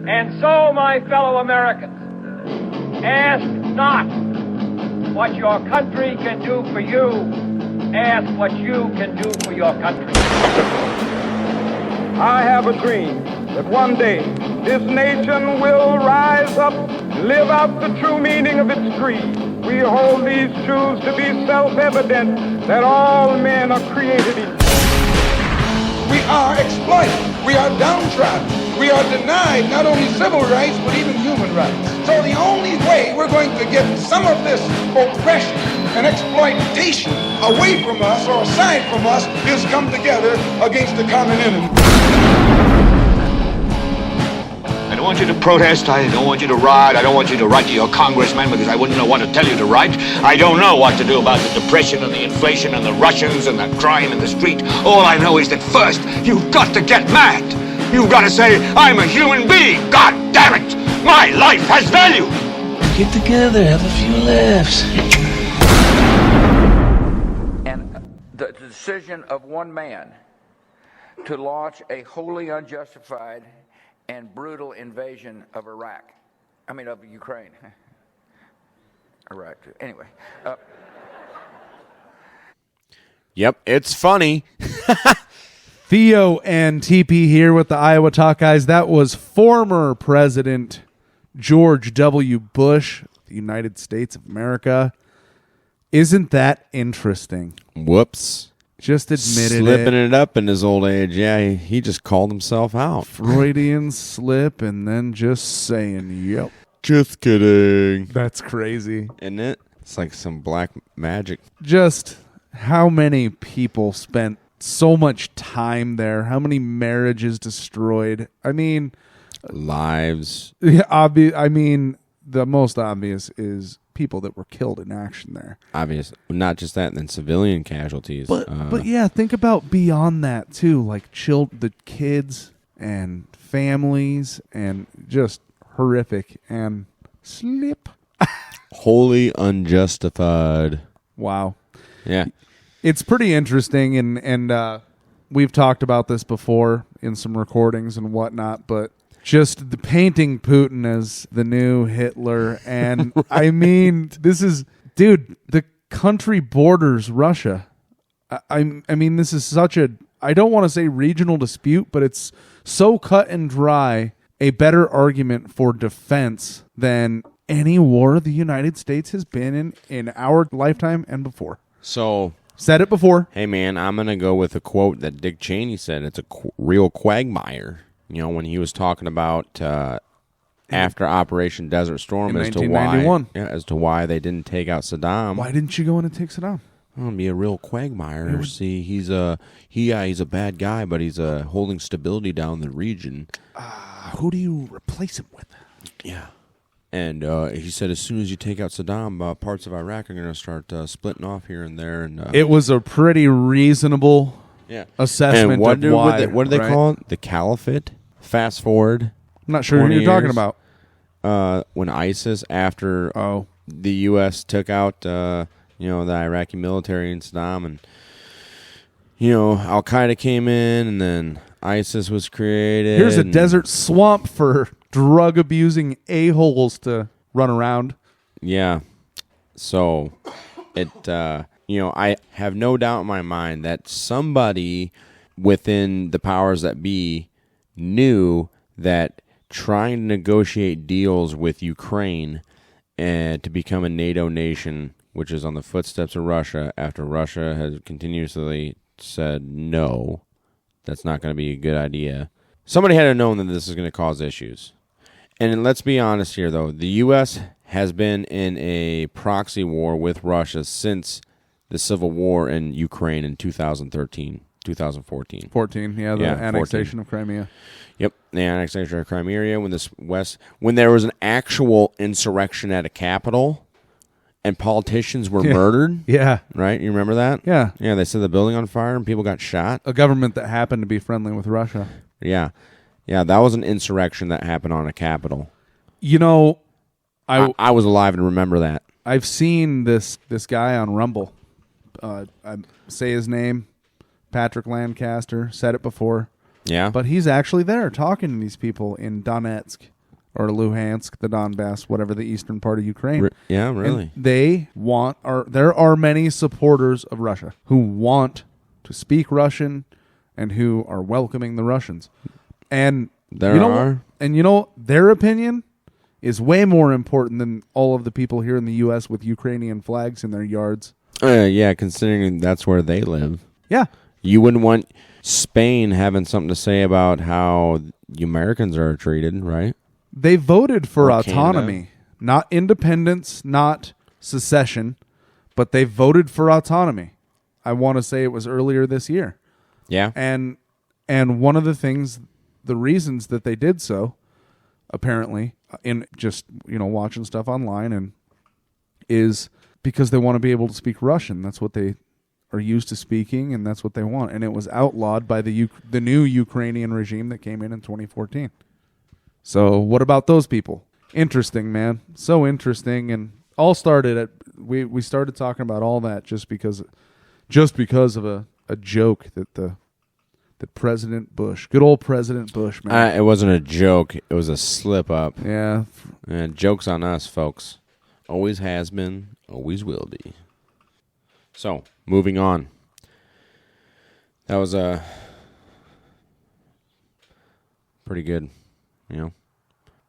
And so, my fellow Americans, ask not what your country can do for you. Ask what you can do for your country. I have a dream that one day this nation will rise up, live out the true meaning of its creed. We hold these truths to be self-evident that all men are created equal. We are exploited. We are downtrodden. We are denied not only civil rights, but even human rights. So the only way we're going to get some of this oppression and exploitation away from us or aside from us is come together against the common enemy. I don't want you to protest. I don't want you to riot. I don't want you to write to your congressman because I wouldn't know what to tell you to write. I don't know what to do about the depression and the inflation and the Russians and the crime in the street. All I know is that first, you've got to get mad. You've got to say, I'm a human being. God damn it. My life has value. Get together, have a few laughs. And the decision of one man to launch a wholly unjustified and brutal invasion of of Ukraine. Iraq, anyway. Yep, it's funny. Theo and Teepee here with the Iowa Talk Guys. That was former President George W. Bush, the United States of America. Isn't that interesting? Whoops. Just admitted Slipping it up in his old age. Yeah, he just called himself out. Freudian slip and then just saying, yep. Just kidding. That's crazy. Isn't it? It's like some black magic. Just how many people spent so much time there? How many marriages destroyed? I mean... Lives. Yeah, the most obvious is people that were killed in action there. Obvious. Not just that, and then civilian casualties. But yeah, think about beyond that too, like the kids and families, and just horrific and slip. Wholly unjustified. Wow. Yeah. It's pretty interesting, and we've talked about this before in some recordings and whatnot, but just the painting Putin as the new Hitler. And I mean, this is, dude, the country borders Russia. I mean, this is such a, I don't want to say regional dispute, but it's so cut and dry, a better argument for defense than any war the United States has been in our lifetime and before. So, said it before. Hey, man, I'm going to go with a quote that Dick Cheney said. It's a real quagmire. You know, when he was talking about after Operation Desert Storm in 1991. As to why they didn't take out Saddam. Why didn't you go in and take Saddam? Well, be a real quagmire. See, he's a bad guy, but he's holding stability down the region. Who do you replace him with? Yeah. And he said, as soon as you take out Saddam, parts of Iraq are going to start splitting off here and there. And it was a pretty reasonable assessment and of why. What do they call it? The Caliphate? Fast forward. I'm not sure who you're talking about. When ISIS, after the U.S. took out the Iraqi military and Saddam, and Al-Qaeda came in, and then ISIS was created. Here's a desert swamp for drug-abusing a-holes to run around. Yeah. So, I have no doubt in my mind that somebody within the powers that be knew that trying to negotiate deals with Ukraine and to become a NATO nation, which is on the footsteps of Russia, after Russia has continuously said no, that's not going to be a good idea. Somebody had to know that this is going to cause issues. And let's be honest here, though. The U.S. has been in a proxy war with Russia since the civil war in Ukraine in 2014. The annexation of Crimea. Yep, the annexation of Crimea, when there was an actual insurrection at a capital and politicians were murdered. Yeah. Right? You remember that? Yeah. Yeah, they set the building on fire and people got shot. A government that happened to be friendly with Russia. Yeah. Yeah, that was an insurrection that happened on a capital. I was alive to remember that. I've seen this guy on Rumble. I say his name, Patrick Lancaster, said it before. Yeah. But he's actually there talking to these people in Donetsk or Luhansk, the Donbass, whatever, the eastern part of Ukraine. Yeah, really. And there are many supporters of Russia who want to speak Russian and who are welcoming the Russians. And their opinion is way more important than all of the people here in the U.S. with Ukrainian flags in their yards. Yeah, considering that's where they live. Yeah. You wouldn't want Spain having something to say about how the Americans are treated, right? They voted for Or autonomy, Canada. not independence, not secession, but they voted for autonomy. I want to say it was earlier this year. Yeah. And one of the reasons that they did so, apparently, in just, watching stuff online, and is because they want to be able to speak Russian. That's what they are used to speaking, and that's what they want. And it was outlawed by the new Ukrainian regime that came in 2014. So what about those people? Interesting, man. So interesting. And all started at we started talking about all that just because of a joke that President Bush, good old President Bush, man. It wasn't a joke. It was a slip up. Yeah. Joke's on us, folks. Always has been, always will be. So, moving on. That was a pretty good,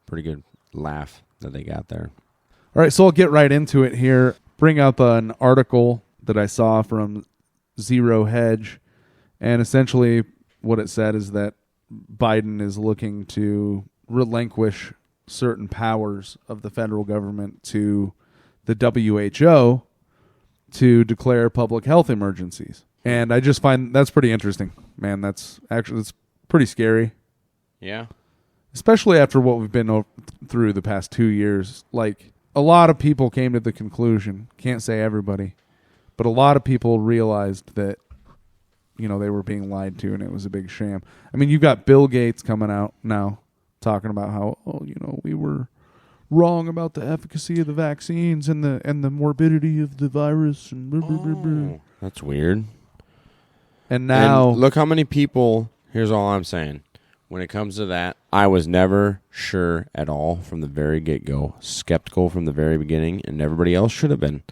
pretty good laugh that they got there. All right, so I'll get right into it here. Bring up an article that I saw from Zero Hedge, and essentially what it said is that Biden is looking to relinquish certain powers of the federal government to the WHO to declare public health emergencies. And I just find that's pretty interesting, man. That's pretty scary. Yeah. Especially after what we've been through the past 2 years. Like, a lot of people came to the conclusion, can't say everybody, but a lot of people realized that, they were being lied to and it was a big sham. I mean, you've got Bill Gates coming out now talking about how, we were wrong about the efficacy of the vaccines and the morbidity of the virus. And blah, blah, blah, blah. That's weird. And now... And look how many people... Here's all I'm saying. When it comes to that, I was never sure at all from the very get-go. Skeptical from the very beginning, and everybody else should have been.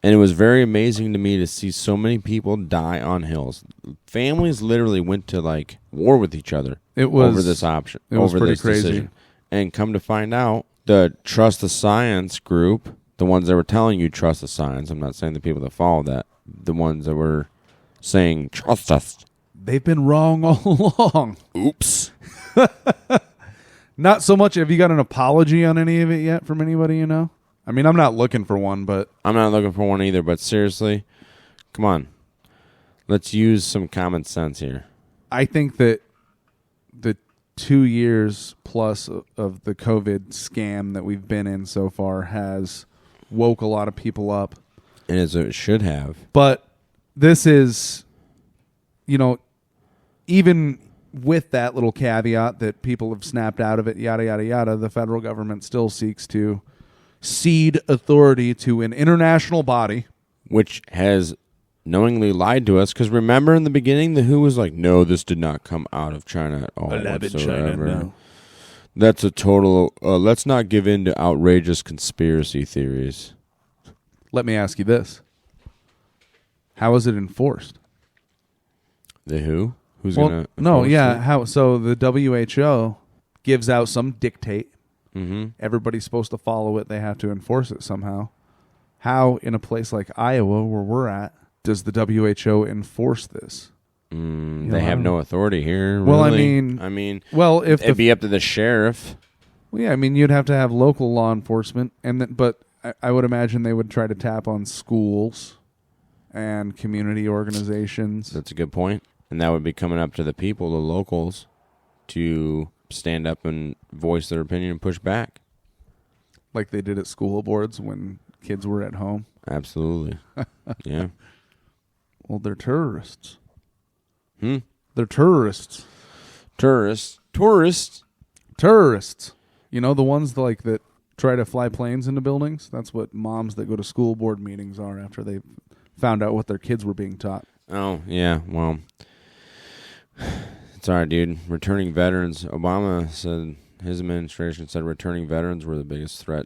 And it was very amazing to me to see so many people die on hills. Families literally went to, war with each other over this option. It was pretty crazy. Decision. And come to find out, the Trust the Science group, the ones that were telling you trust the science, I'm not saying the people that follow that, the ones that were saying trust us. They've been wrong all along. Oops. Not so much. Have you got an apology on any of it yet from anybody you know? I mean, I'm not looking for one, but... I'm not looking for one either, but seriously, come on. Let's use some common sense here. I think that the 2 years plus of the COVID scam that we've been in so far has woke a lot of people up. And as it should have. But this is, even with that little caveat that people have snapped out of it, yada, yada, yada, the federal government still seeks to cede authority to an international body. Which has knowingly lied to us, because remember in the beginning, the WHO was like, no, this did not come out of China at all whatsoever. China, no. That's a total, let's not give in to outrageous conspiracy theories. Let me ask you this. How is it enforced? The WHO? Who's well, going to no, yeah. How? So the WHO gives out some dictate. Mm-hmm. Everybody's supposed to follow it. They have to enforce it somehow. How, in a place like Iowa, where we're at, does the WHO enforce this? They have no authority here. Really. Well, I mean, well, if it'd be up to the sheriff. Well, yeah, I mean, you'd have to have local law enforcement, but I would imagine they would try to tap on schools and community organizations. That's a good point. And that would be coming up to the people, the locals, to stand up and voice their opinion and push back. Like they did at school boards when kids were at home? Absolutely. Yeah. Well, they're terrorists. They're terrorists. Tourists. Terrorists. You know, the ones that try to fly planes into buildings? That's what moms that go to school board meetings are after they found out what their kids were being taught. Oh, yeah. Well, It's all right, dude. Returning veterans. Obama said his administration said returning veterans were the biggest threat.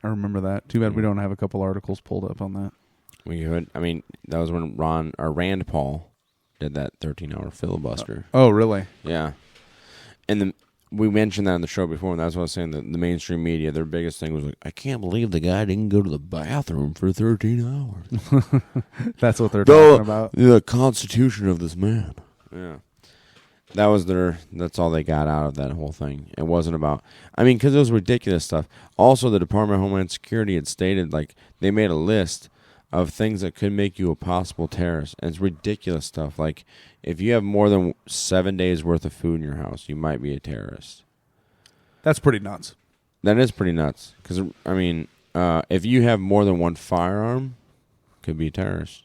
I remember that. Too bad we don't have a couple articles pulled up on that. We could. I mean, that was when Rand Paul did that 13-hour filibuster. Oh, really? Yeah. And we mentioned that on the show before, and that's what I was saying. The mainstream media, their biggest thing was like, I can't believe the guy didn't go to the bathroom for 13 hours. That's what they're talking about. The constitution of this man. Yeah. That's all they got out of that whole thing. It wasn't about, because it was ridiculous stuff. Also, the Department of Homeland Security had stated, like, they made a list of things that could make you a possible terrorist. And it's ridiculous stuff. Like, if you have more than 7 days worth of food in your house, you might be a terrorist. That's pretty nuts. That is pretty nuts. Because, if you have more than one firearm, could be a terrorist.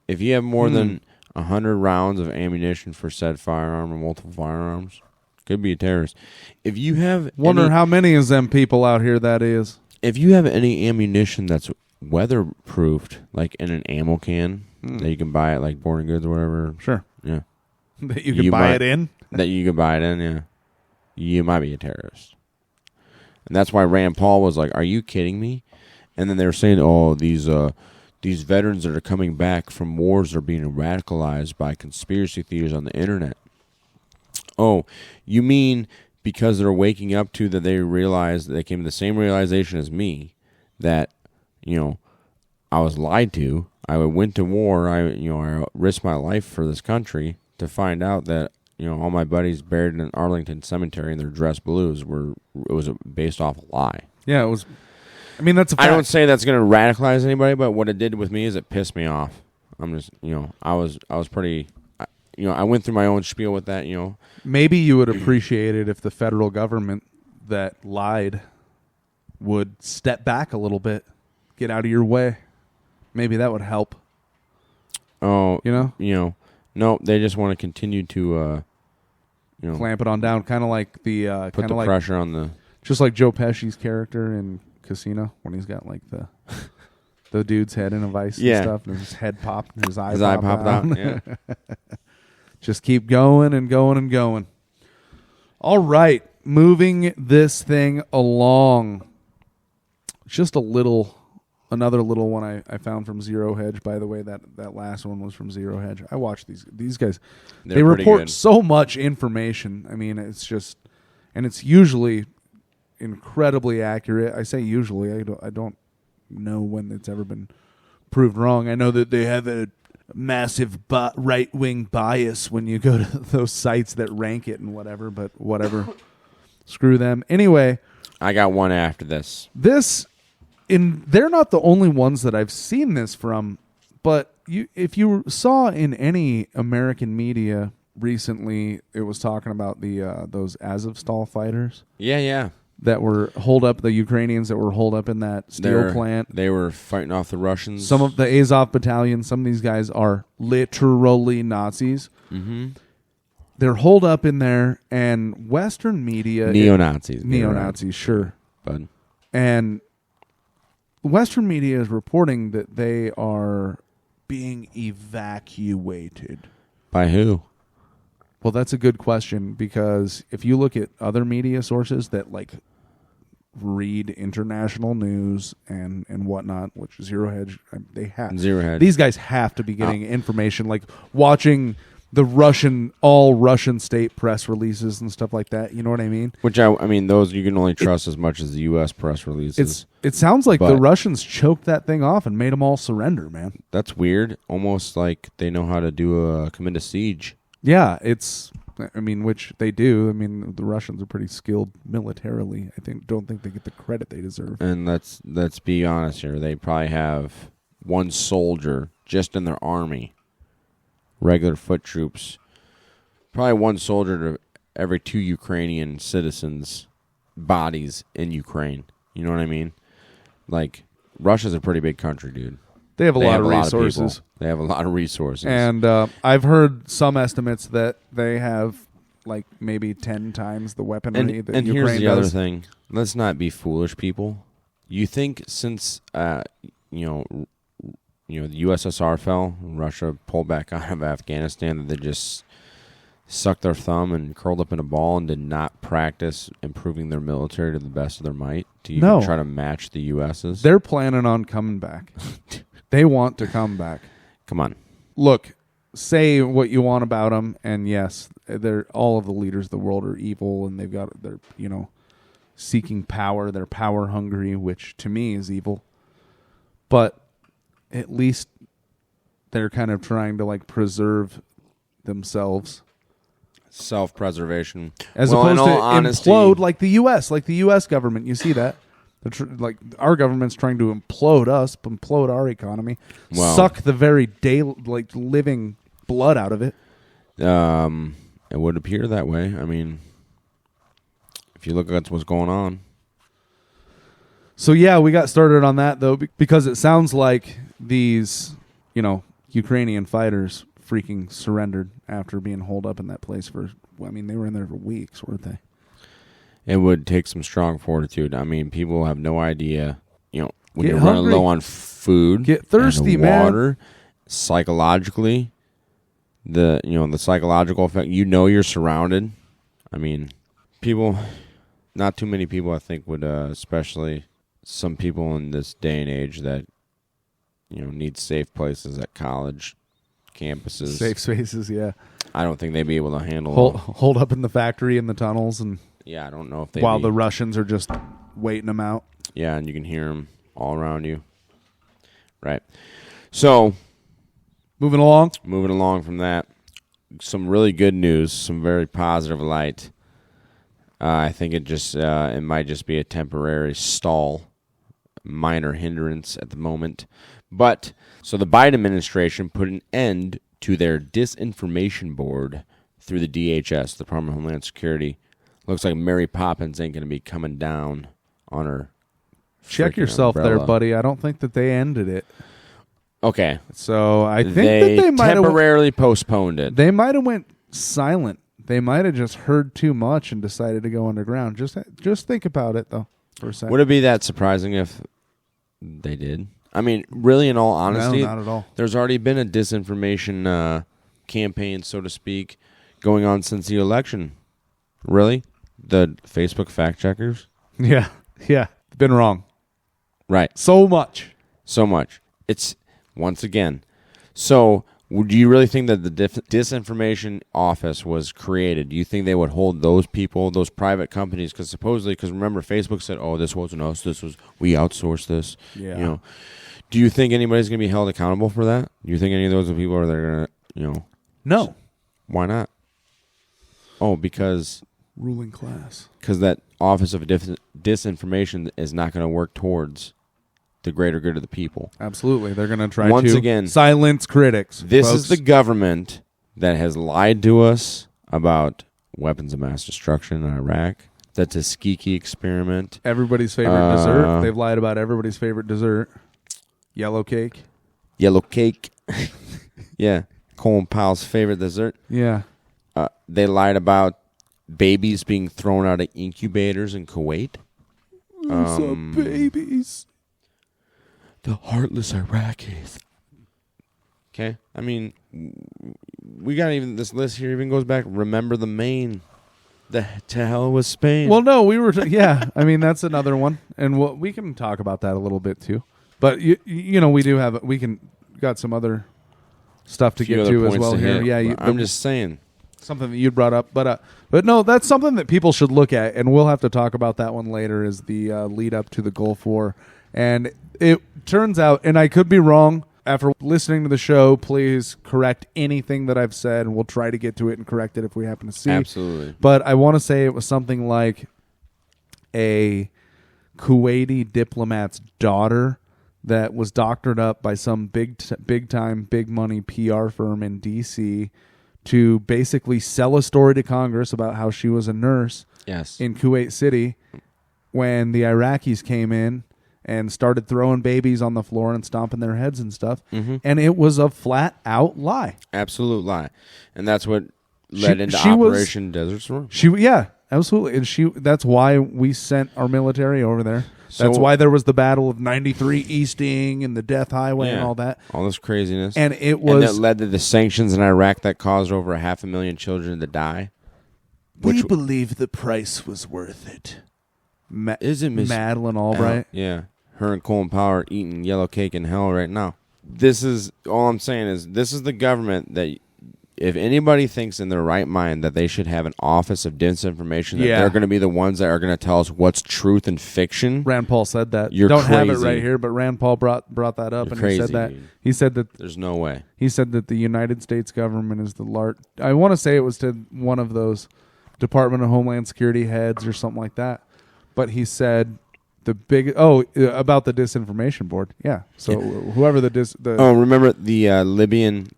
If you have more than 100 rounds of ammunition for said firearm or multiple firearms, could be a terrorist. If you have Wonder how many of them people out here that is. If you have any ammunition that's weatherproofed, like in an ammo can that you can buy at like Sporting Goods or whatever. Sure. Yeah. That you can buy it in? That you can buy it in, yeah. You might be a terrorist. And that's why Rand Paul was like, are you kidding me? And then they were saying, oh, these veterans that are coming back from wars are being radicalized by conspiracy theories on the internet. Oh, you mean because they're waking up to that they realize that they came to the same realization as me that, I was lied to. I went to war. I risked my life for this country to find out that, all my buddies buried in Arlington Cemetery in their dress blues it was based off a lie. Yeah, it was. That's a fact. I don't say that's going to radicalize anybody, but what it did with me is it pissed me off. I'm just, I was pretty, I went through my own spiel with that, Maybe you would appreciate it if the federal government that lied would step back a little bit, get out of your way. Maybe that would help. Oh, no, they just want to continue to, clamp it on down, kind of like the put the pressure on the, just like Joe Pesci's character in Casino when he's got like the dude's head in a vice and stuff, and his head popped and his eye popped out. Yeah. Just keep going and going and going. All right, moving this thing along. Just another little one I found from Zero Hedge. By the way, that last one was from Zero Hedge. I watched these guys. They report so much information. It's just, and it's usually incredibly accurate. I say usually. I don't know when it's ever been proved wrong. I know that they have a massive right-wing bias when you go to those sites that rank it and whatever, but whatever. Screw them. Anyway. I got one after this. They're not the only ones that I've seen this from, but if you saw in any American media recently, it was talking about those Azovstal fighters. Yeah. That were holed up, the Ukrainians that were holed up in that steel plant. They were fighting off the Russians. Some of the Azov battalion, some of these guys are literally Nazis. Mm-hmm. They're holed up in there, and Western media... Neo-Nazis, sure. Bud. And Western media is reporting that they are being evacuated. By who? Well, that's a good question, because if you look at other media sources that read international news and whatnot, which Zero Hedge, these guys have to be getting information, like watching the all Russian state press releases and stuff like that. You know what I mean? Which those you can only trust as much as the U.S. press releases. It sounds like the Russians choked that thing off and made them all surrender, man. That's weird. Almost like they know how to commit a siege. Yeah, which they do. The Russians are pretty skilled militarily. Don't think they get the credit they deserve. And let's be honest here. They probably have one soldier just in their army, regular foot troops. Probably one soldier to every 2 Ukrainian citizens' bodies in Ukraine. You know what I mean? Like, Russia's a pretty big country, dude. They have a lot of resources. They have a lot of resources. And I've heard some estimates that they have maybe 10 times the weaponry that Ukraine does. And here's the other thing. Let's not be foolish, people. You think since the USSR fell, Russia pulled back out of Afghanistan, that they just sucked their thumb and curled up in a ball and did not practice improving their military to the best of their might to even try to match the U.S.'s? They're planning on coming back. They want to come back. Come on. Look, say what you want about them, and yes, they're all of the leaders of the world are evil, and they're seeking power. They're power hungry, which to me is evil. But at least they're kind of trying to preserve themselves. Self-preservation. As opposed to implode like the U.S. Like the U.S. government. You see that? Our government's trying to implode us, implode our economy, suck the very living blood out of it. It would appear that way. I mean, if you look at what's going on. So, yeah, we got started on that, though, because it sounds like these, Ukrainian fighters freaking surrendered after being holed up in that place they were in there for weeks, weren't they? It would take some strong fortitude. I mean, people have no idea, when you're hungry, running low on food, get thirsty, and water, psychologically, the psychological effect, you're surrounded. I mean, not too many people, I think, would, especially some people in this day and age that, need safe places at college campuses. Safe spaces, yeah. I don't think they'd be able to handle hold up in the factory in the tunnels and I don't know if they while the Russians are just waiting them out. Yeah, and you can hear them all around you. Right. So, moving along from that, some really good news, some very positive light. I think it might just be a temporary stall, minor hindrance at the moment. But, so the Biden administration put an end to their disinformation board through the DHS, the Department of Homeland Security. Looks like Mary Poppins ain't going to be coming down on her. Check yourself umbrella. there, buddy. I don't think that they ended it. Okay. So I think that they might temporarily postponed it. They might have went silent. They might have just heard too much and decided to go underground. Just think about it, though, for a second. Would it be that surprising if they did? I mean, really, in all honesty, no, not at all. There's already been a disinformation campaign, so to speak, going on since the election. Really? The Facebook fact checkers? Yeah. Been wrong. Right. So much. It's, once again, so do you really think that the disinformation office was created? Do you think they would hold those people, those private companies, because remember, Facebook said, oh, this wasn't us, we outsourced this. Yeah. Do you think anybody's going to be held accountable for that? Do you think any of those people are going to, No. Why not? Oh, because ruling class. Because that office of disinformation is not going to work towards the greater good of the people. Absolutely. They're going to try Once to again, silence critics. This folks. is the government that has lied to us about weapons of mass destruction in Iraq, the Tuskegee experiment. Everybody's favorite dessert. They've lied about everybody's favorite dessert. Yellow cake. Yeah. Colin Powell's favorite dessert. Yeah. They lied about babies being thrown out of incubators in Kuwait. Some babies. The heartless Iraqis. Okay? I mean, we got this list here even goes back. Remember the Maine. To hell with Spain. Well, no, we were... yeah, I mean, that's another one. And we can talk about that a little bit, too. But, we do have... We got some other stuff to get to as well here. Yeah, I'm just saying. Something that you'd brought up. But no, that's something that people should look at, and we'll have to talk about that one later, is the lead up to the Gulf War. And it turns out, and I could be wrong, after listening to the show, please correct anything that I've said, and we'll try to get to it and correct it if we happen to see. Absolutely. But I want to say it was something like a Kuwaiti diplomat's daughter that was doctored up by some big-time, big-money PR firm in D.C. to basically sell a story to Congress about how she was a nurse in Kuwait City when the Iraqis came in and started throwing babies on the floor and stomping their heads and stuff. Mm-hmm. And it was a flat-out lie. Absolute lie. And that's what led into Operation Desert Storm. Yeah, Absolutely. And that's why we sent our military over there. So- That's why there was the Battle of 93 Easting and the Death Highway and Yeah. all that. All this craziness. And it And that was... led to the sanctions in Iraq that caused over 500,000 children to die. we believe the price was worth it. Isn't Miss Madeleine Albright? Yeah. Her and Colin Powell are eating yellow cake in hell right now. This is... All I'm saying is this is the government that... If anybody thinks in their right mind that they should have an office of disinformation, that they're going to be the ones that are going to tell us what's truth and fiction. Rand Paul said that. You're Don't have it crazy. right here, but Rand Paul brought that up, You're and crazy, he said that. dude. He said that There's no way. He said that the United States government is the I want to say it was to one of those Department of Homeland Security heads or something like that. But he said about the disinformation board. Yeah. So whoever remember the Libyan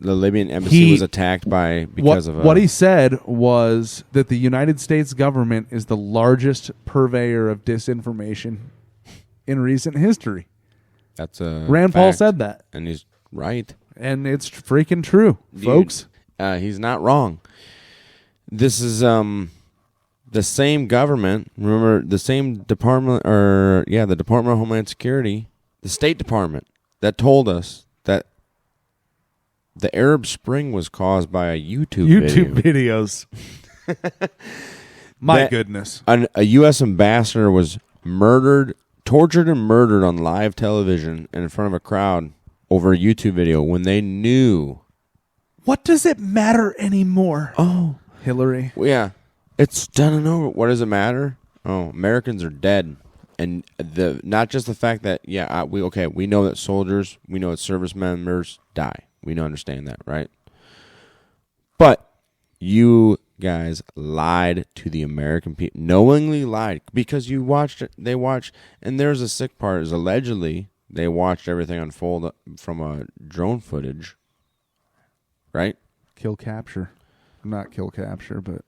embassy was attacked because of what he said was that the United States government is the largest purveyor of disinformation in recent history. That's a Rand Paul said that, and he's right, and it's freaking true, folks. He's not wrong. This is the same government. Remember the same department, the Department of Homeland Security, the State Department, that told us that the Arab Spring was caused by a YouTube video. videos. My goodness. A U.S. ambassador was tortured and murdered on live television and in front of a crowd over a YouTube video when they knew. What does it matter anymore? Oh, Hillary. Well, yeah, it's done and over. What does it matter? Oh, Americans are dead. And not just the fact that, we know that soldiers, we know that service members die. We understand that, right? But you guys lied to the American people, knowingly lied, because you watched it. They watched, and there's a sick part, is allegedly they watched everything unfold from a drone footage, right? Kill capture. Not kill capture, but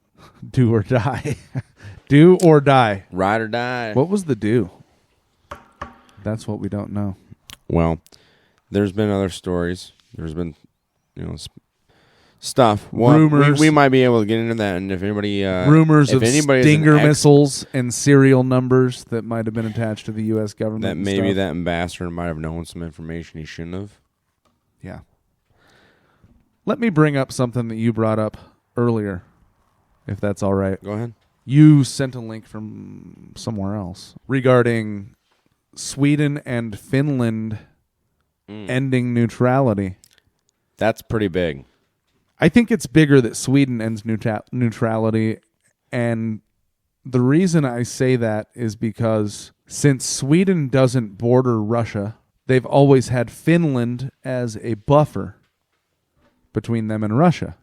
do or die. Do or die. Ride or die. What was the do? That's what we don't know. Well, there's been other stories. There's been, stuff. Rumors. We might be able to get into that, and if anybody rumors of Stinger missiles and serial numbers that might have been attached to the U.S. government. That maybe that ambassador might have known some information he shouldn't have. Yeah. Let me bring up something that you brought up earlier, if that's all right. Go ahead. You sent a link from somewhere else regarding Sweden and Finland ending neutrality. That's pretty big. I think it's bigger that Sweden ends neutrality, and the reason I say that is because since Sweden doesn't border Russia, they've always had Finland as a buffer between them and Russia.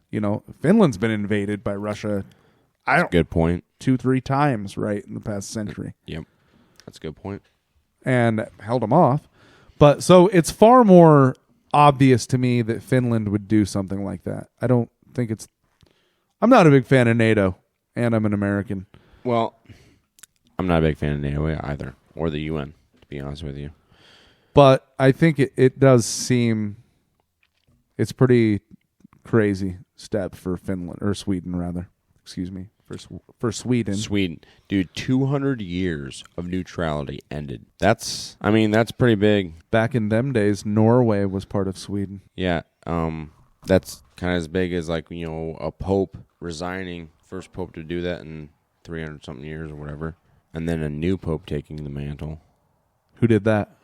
Finland's been invaded by Russia. Good point. 2-3 times, right, in the past century. Yep, that's a good point. And held them off. But so it's far more obvious to me that Finland would do something like that. I don't think it's... I'm not a big fan of NATO, and I'm an American. Well, I'm not a big fan of NATO either, or the UN, to be honest with you. But I think it does seem... It's pretty crazy step for Finland, or Sweden, rather. Excuse me, for Sweden. Sweden. Dude, 200 years of neutrality ended. That's pretty big. Back in them days, Norway was part of Sweden. Yeah, that's kind of as big as, a pope resigning. First pope to do that in 300-something years or whatever. And then a new pope taking the mantle. Who did that?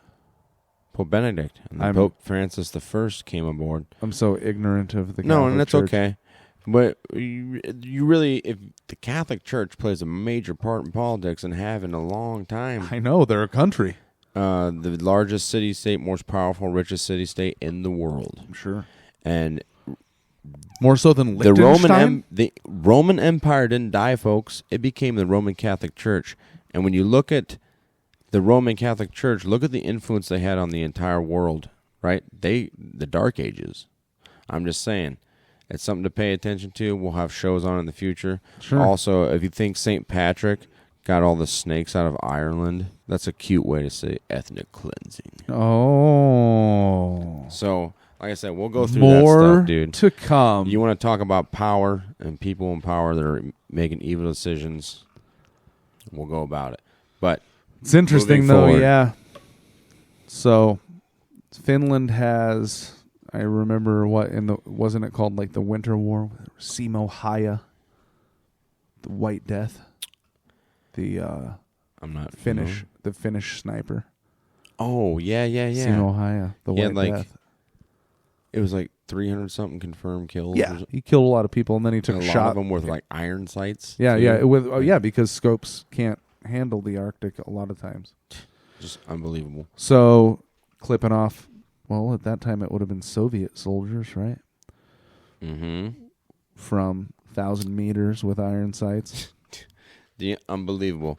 Pope Benedict. And then Pope Francis I came aboard. I'm so ignorant of the Catholic No, and that's Church. okay. But you really, if the Catholic Church plays a major part in politics and have in a long time. I know, they're a country. The largest city-state, most powerful, richest city-state in the world. I'm sure. And more so than Liechtenstein? The Roman Empire didn't die, folks. It became the Roman Catholic Church. And when you look at the Roman Catholic Church, look at the influence they had on the entire world, right? The Dark Ages. I'm just saying. It's something to pay attention to. We'll have shows on in the future. Sure. Also, if you think St. Patrick got all the snakes out of Ireland, that's a cute way to say ethnic cleansing. Oh. So, like I said, we'll go through more that stuff, dude. To come. You want to talk about power and people in power that are making evil decisions. we'll go about it. But it's interesting, though, forward, yeah. So Finland has, I remember wasn't it called like the Winter War? Simo Häyhä, the White Death, I'm not Finnish, the Finnish sniper. Oh, yeah. Simo Häyhä, the White Death. It was like 300 something confirmed kills. Yeah, he killed a lot of people, and then he took and a lot shot. of them with like iron sights. Yeah, too. yeah, because scopes can't handle the Arctic a lot of times. Just unbelievable. So, clipping off, well, at that time it would have been Soviet soldiers, right? Mm-hmm. From 1,000 meters with iron sights. Unbelievable,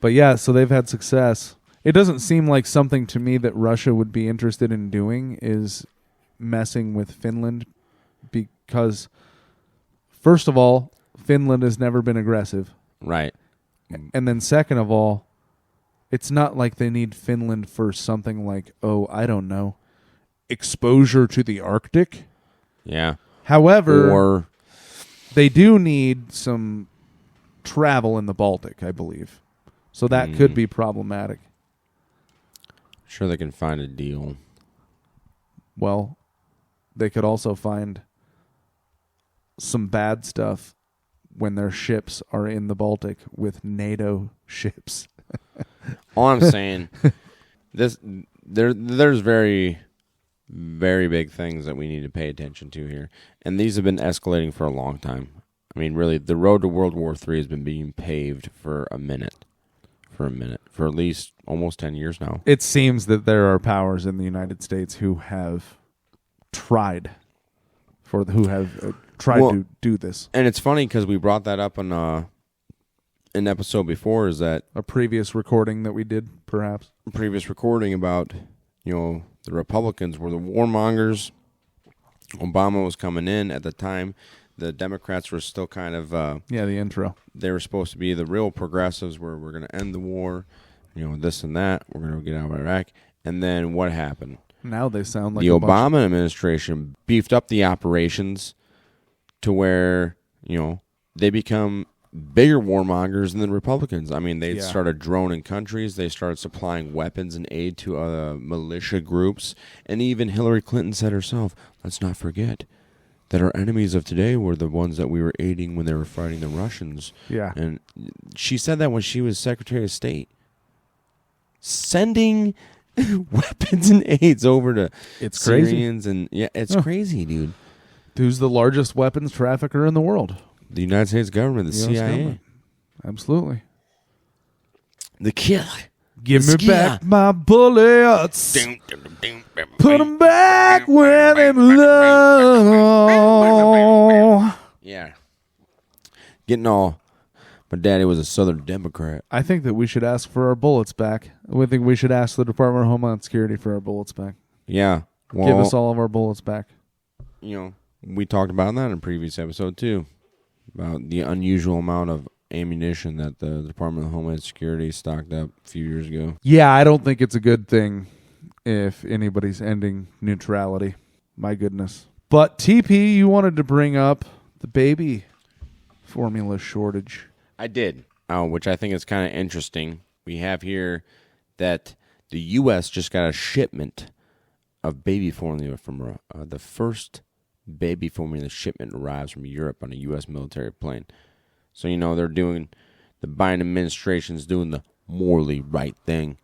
But yeah, so they've had success. It doesn't seem like something to me that Russia would be interested in doing is messing with Finland because, first of all, Finland has never been aggressive. Right. And then second of all, it's not like they need Finland for something like, I don't know, exposure to the Arctic. Yeah. However, or they do need some travel in the Baltic, I believe. So that could be problematic. Sure they can find a deal. Well, they could also find some bad stuff when their ships are in the Baltic with NATO ships. All I'm saying, there's very, very big things that we need to pay attention to here, and these have been escalating for a long time. I mean, really, the road to World War III has been being paved for a minute, for at least almost 10 years now. It seems that there are powers in the United States who have tried to do this. And it's funny because we brought that up on an episode before. Is that a previous recording that we did, perhaps? A previous recording about, the Republicans were the warmongers. Obama was coming in at the time. The Democrats were still kind of... the intro. They were supposed to be the real progressives where we're going to end the war, this and that. We're going to get out of Iraq. And then what happened? Now they sound like the Obama administration beefed up the operations to where, they become bigger warmongers than the Republicans. I mean, they started droning countries. They started supplying weapons and aid to militia groups. And even Hillary Clinton said herself, let's not forget that our enemies of today were the ones that we were aiding when they were fighting the Russians. Yeah. And she said that when she was Secretary of State. Sending weapons and aids over to Syrians. And it's crazy, dude. Who's the largest weapons trafficker in the world? The United States government, the CIA. Government. Absolutely. The killer. Give me back my bullets. Put them back where they belong. Yeah. Getting all... My daddy was a Southern Democrat. I think that we should ask for our bullets back. I think we should ask the Department of Homeland Security for our bullets back. Yeah. Well, give us all of our bullets back. We talked about that in a previous episode, too. About the unusual amount of ammunition that the Department of Homeland Security stocked up a few years ago. Yeah, I don't think it's a good thing if anybody's ending neutrality. My goodness. But Teepee, you wanted to bring up the baby formula shortage. I did, which I think is kind of interesting. We have here that the U.S. just got a shipment of baby formula from the first baby formula shipment arrives from Europe on a U.S. military plane. So, they're doing, the Biden administration's doing the morally right thing.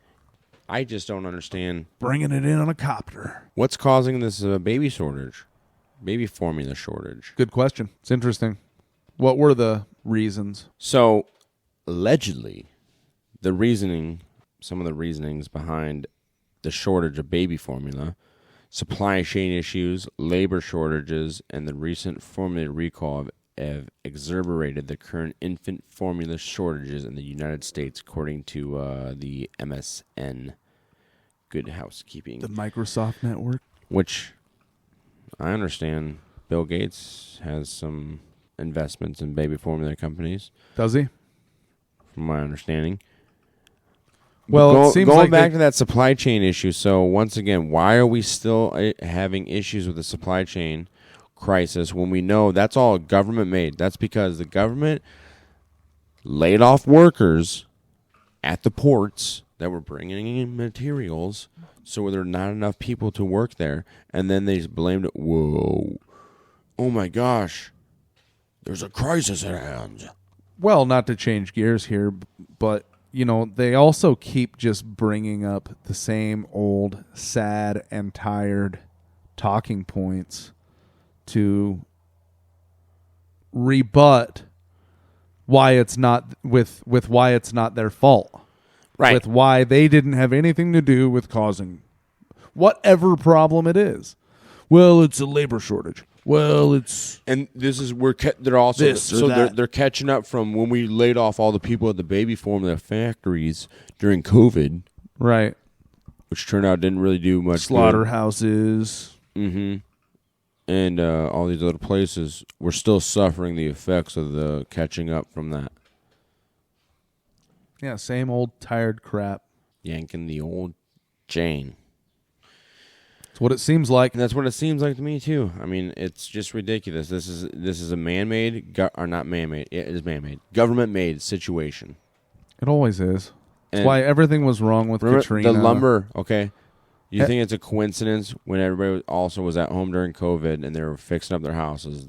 I just don't understand. Bringing it in on a copter. What's causing this baby shortage? Baby formula shortage. Good question. It's interesting. What were the reasons? So, allegedly, some of the reasonings behind the shortage of baby formula, supply chain issues, labor shortages, and the recent formula recall have exacerbated the current infant formula shortages in the United States, according to the MSN. Good Housekeeping. The Microsoft Network. Which, I understand, Bill Gates has some investments in baby formula companies. Does he? From my understanding. Well, it seems going like back to that supply chain issue. So once again, why are we still having issues with the supply chain crisis when we know that's all government made? That's because the government laid off workers at the ports that were bringing in materials, so there were not enough people to work there, and then they just blamed it. Whoa, oh my gosh, there's a crisis at hand. Well, not to change gears here, but, you know, they also keep just bringing up the same old sad and tired talking points to rebut why it's not with why it's not their fault. Right. With why they didn't have anything to do with causing whatever problem it is. Well, it's a labor shortage. Well, it's and this is where they're also this or that. they're catching up from when we laid off all the people at the baby formula factories during COVID, right, which turned out didn't really do much. Slaughterhouses, and all these other places. We're still suffering the effects of the catching up from that. Yeah, same old tired crap. Yanking the old chain. That's what it seems like. And that's what it seems like to me too. I mean, it's just ridiculous. This is a man-made or not man-made. It is man-made, government-made situation. It always is. That's why everything was wrong with Katrina. The lumber. Okay, you think it's a coincidence when everybody also was at home during COVID and they were fixing up their houses?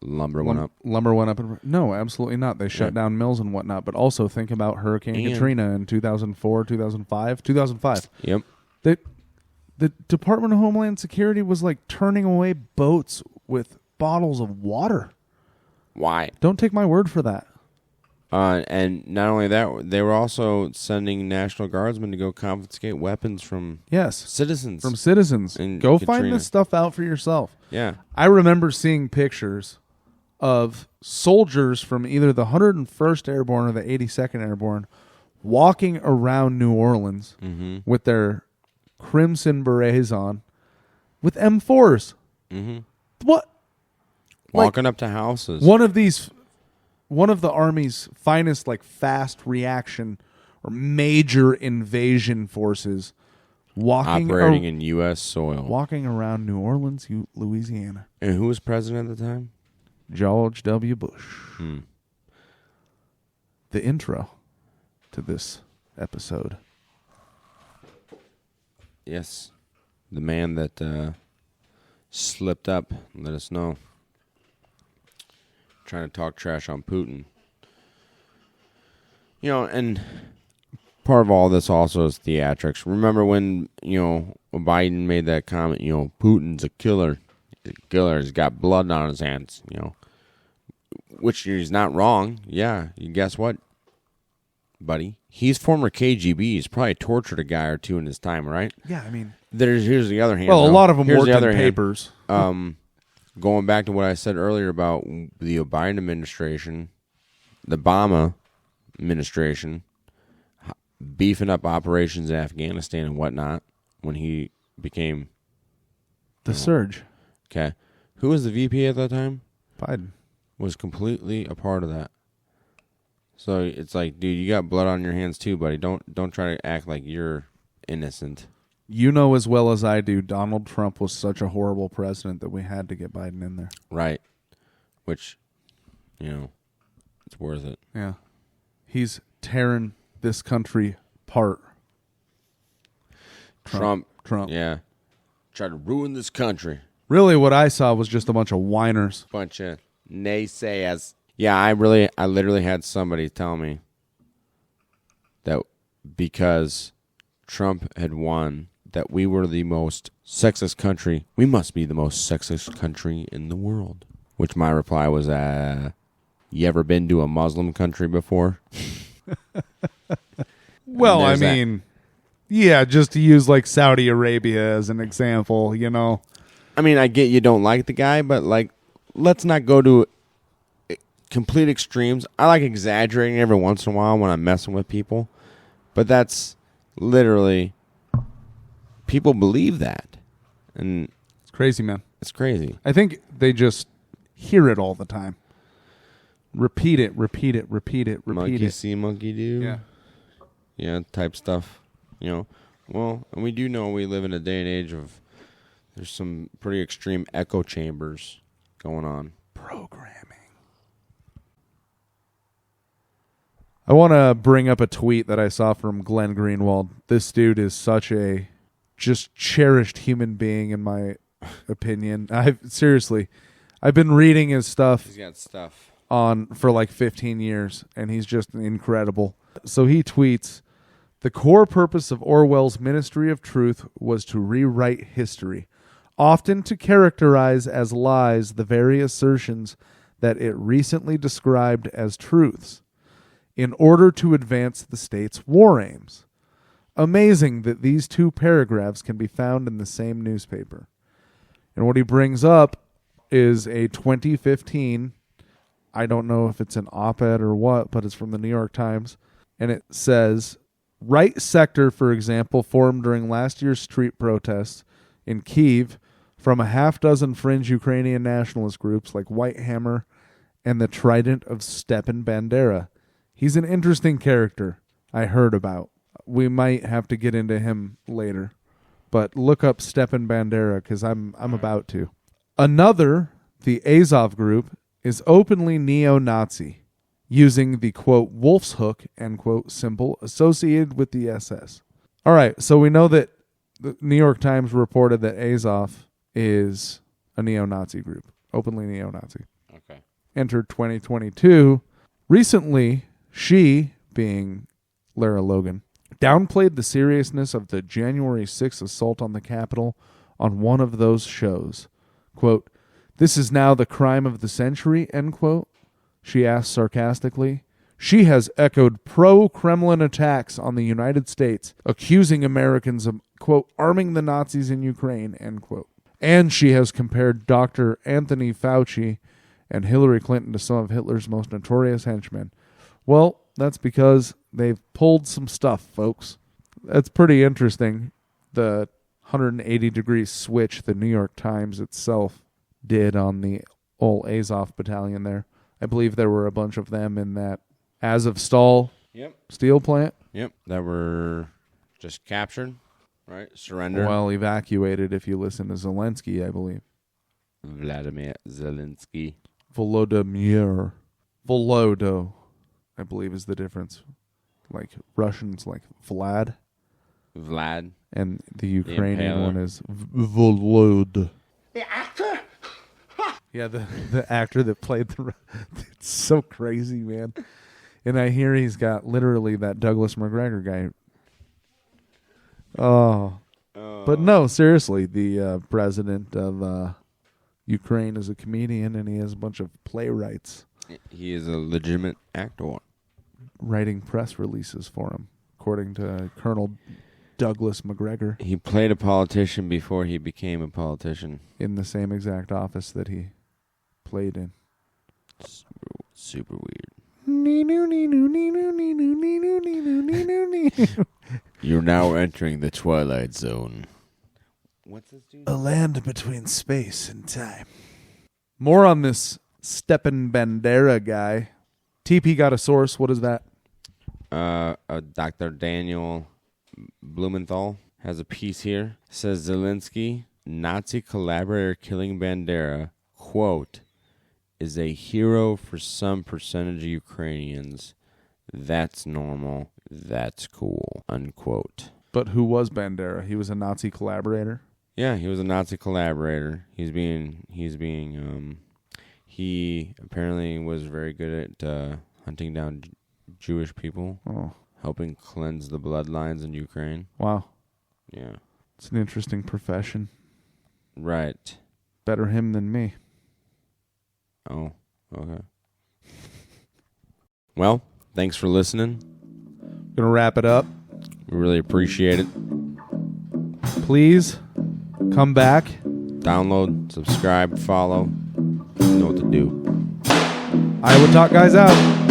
Lumber went up. Lumber went up. No, absolutely not. They shut down mills and whatnot. But also think about Hurricane Katrina in 2004, 2005. 2005. Yep. The Department of Homeland Security was like turning away boats with bottles of water. Why? Don't take my word for that. And not only that, they were also sending National Guardsmen to go confiscate weapons from citizens. From citizens. Go Katrina. find this stuff out for yourself. Yeah. I remember seeing pictures of soldiers from either the 101st Airborne or the 82nd Airborne walking around New Orleans with their crimson berets on with M4s. What? Walking up to houses. One of the Army's finest, like, fast reaction or major invasion forces operating in U.S. soil. Walking around New Orleans, Louisiana. And who was president at the time? George W. Bush. The intro to this episode. Yes. The man that slipped up and let us know. Trying to talk trash on Putin. You know, and part of all this also is theatrics. Remember when, Biden made that comment, Putin's a killer. He's a killer. He's got blood on his hands, Which he's not wrong. Yeah, guess what, buddy? He's former KGB. He's probably tortured a guy or two in his time, right? Yeah, I mean... Here's the other hand. Well, a lot of them worked in papers. Going back to what I said earlier about the Biden administration, the Obama administration, beefing up operations in Afghanistan and whatnot when he became... The surge. Okay. Who was the VP at that time? Biden. Was completely a part of that. So it's like, dude, you got blood on your hands too, buddy. Don't try to act like you're innocent. You know as well as I do, Donald Trump was such a horrible president that we had to get Biden in there. Right. Which, it's worth it. Yeah. He's tearing this country apart. Trump. Yeah. Try to ruin this country. Really, what I saw was just a bunch of whiners. Bunch of naysayers. Yeah, I literally had somebody tell me that because Trump had won, that we were the most sexist country. We must be the most sexist country in the world. Which my reply was, you ever been to a Muslim country before? Well, I mean, yeah, just to use like Saudi Arabia as an example, I mean, I get you don't like the guy, but let's not go to complete extremes. I like exaggerating every once in a while when I'm messing with people, but that's literally, people believe that, and it's crazy, man. It's crazy. I think they just hear it all the time. Repeat it. Monkey see, monkey do. Yeah, type stuff. Well, and we do know we live in a day and age of there's some pretty extreme echo chambers going on. Programming. I want to bring up a tweet that I saw from Glenn Greenwald. This dude is such a just cherished human being, in my opinion. I've been reading his stuff. He's got stuff on for like 15 years, and he's just incredible. So he tweets, "The core purpose of Orwell's Ministry of Truth was to rewrite history, often to characterize as lies the very assertions that it recently described as truths, in order to advance the state's war aims. Amazing that these two paragraphs can be found in the same newspaper." And what he brings up is a 2015, I don't know if it's an op-ed or what, but it's from the New York Times, and it says, "Right sector, for example, formed during last year's street protests in Kyiv from a half-dozen fringe Ukrainian nationalist groups like White Hammer and the Trident of Stepan Bandera. He's an interesting character I heard about. We might have to get into him later, but look up Stepan Bandera because I'm about to. Another, the Azov group, is openly neo-Nazi, using the, quote, wolf's hook, end quote, symbol associated with the SS." All right, so we know that the New York Times reported that Azov is a neo-Nazi group, openly neo-Nazi. Okay. Entered 2022. Recently, she, being Lara Logan, downplayed the seriousness of the January 6th assault on the Capitol on one of those shows. Quote, "This is now the crime of the century," end quote, she asked sarcastically. She has echoed pro-Kremlin attacks on the United States, accusing Americans of, quote, arming the Nazis in Ukraine, end quote. And she has compared Dr. Anthony Fauci and Hillary Clinton to some of Hitler's most notorious henchmen. Well, that's because they've pulled some stuff, folks. That's pretty interesting. The 180-degree switch the New York Times itself did on the old Azov battalion there. I believe there were a bunch of them in that Azovstal steel plant. Yep, that were just captured, right? Surrendered. Well, evacuated, if you listen to Zelensky, I believe. Vladimir Zelensky. Volodymyr. Volodo, I believe, is the difference. Like Russians like Vlad. And the Ukrainian one is Volod. The actor? Yeah, the actor that played it's so crazy, man. And I hear he's got literally that Douglas McGregor guy. Oh. But no, seriously, the president of Ukraine is a comedian, and he has a bunch of playwrights. He is a legitimate actor. Writing press releases for him, according to Colonel Douglas McGregor. He played a politician before he became a politician. In the same exact office that he played in. Super weird. You're now entering the Twilight Zone. What's this dude? A land between space and time. More on this Stepan Bandera guy. Teepee got a source. What is that? Dr. Daniel Blumenthal has a piece here. Says Zelensky, Nazi collaborator killing Bandera, quote, is a hero for some percentage of Ukrainians. That's normal. That's cool. Unquote. But who was Bandera? He was a Nazi collaborator? Yeah, he was a Nazi collaborator. He apparently was very good at hunting down Jewish people. Oh. Helping cleanse the bloodlines in Ukraine. Wow. Yeah. It's an interesting profession. Right. Better him than me. Oh, okay. Well, thanks for listening. Gonna wrap it up. We really appreciate it. Please come back. Download, subscribe, follow. You know what to do. Iowa Talk Guys out.